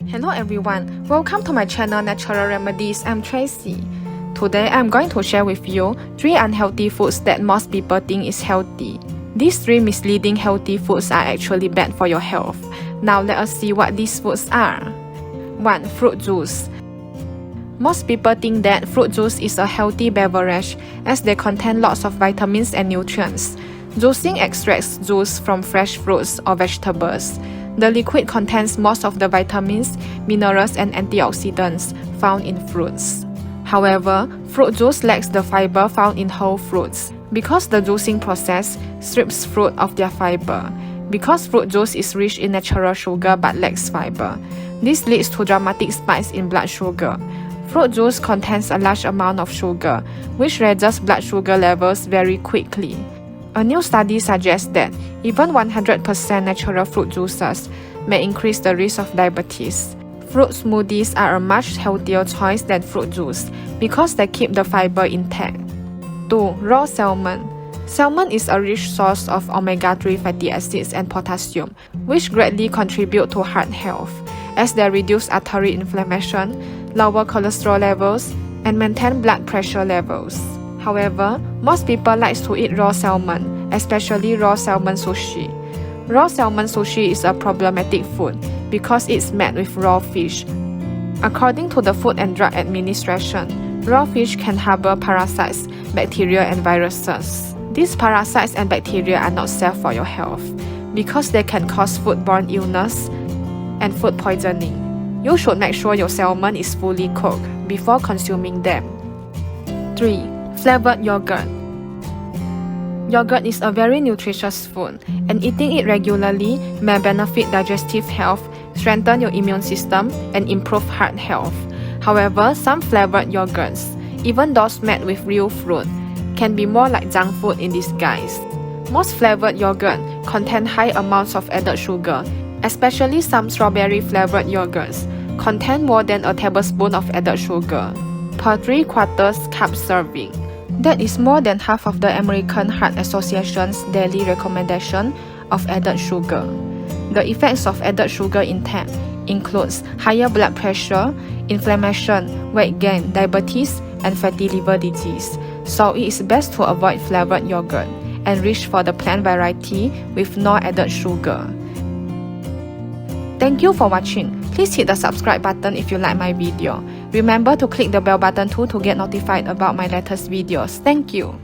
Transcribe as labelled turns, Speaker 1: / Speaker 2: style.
Speaker 1: Hello everyone, welcome to my channel Natural Remedies. I'm Tracy. Today I'm going to share with you 3 unhealthy foods that most people think is healthy. These 3 misleading healthy foods are actually bad for your health. Now let us see what these foods are. 1. Fruit juice. Most people think that fruit juice is a healthy beverage as they contain lots of vitamins and nutrients. Juicing extracts juice from fresh fruits or vegetables. The liquid contains most of the vitamins, minerals, and antioxidants found in fruits. However, fruit juice lacks the fiber found in whole fruits because the juicing process strips fruit of their fiber. Because fruit juice is rich in natural sugar but lacks fiber, this leads to dramatic spikes in blood sugar. Fruit juice contains a large amount of sugar, which raises blood sugar levels very quickly. A new study suggests that even 100% natural fruit juices may increase the risk of diabetes. Fruit smoothies are a much healthier choice than fruit juice because they keep the fiber intact. 2. Raw salmon. Salmon is a rich source of omega-3 fatty acids and potassium, which greatly contribute to heart health, as they reduce artery inflammation, lower cholesterol levels, and maintain blood pressure levels. However, most people like to eat raw salmon, especially raw salmon sushi. Raw salmon sushi is a problematic food because it's made with raw fish. According to the Food and Drug Administration, raw fish can harbor parasites, bacteria, and viruses. These parasites and bacteria are not safe for your health because they can cause foodborne illness and food poisoning. You should make sure your salmon is fully cooked before consuming them. 3. Flavored yogurt. Yogurt is a very nutritious food, and eating it regularly may benefit digestive health, strengthen your immune system, and improve heart health. However, some flavored yogurts, even those made with real fruit, can be more like junk food in disguise. Most flavored yogurt contain high amounts of added sugar, especially some strawberry-flavored yogurts contain more than a tablespoon of added sugar per 3/4 cup serving. That is more than half of the American Heart Association's daily recommendation of added sugar. The effects of added sugar intake includes higher blood pressure, inflammation, weight gain, diabetes, and fatty liver disease. So it is best to avoid flavored yogurt and reach for the plant variety with no added sugar. Thank you for watching. Please hit the subscribe button if you like my video. Remember to click the bell button too to get notified about my latest videos. Thank you.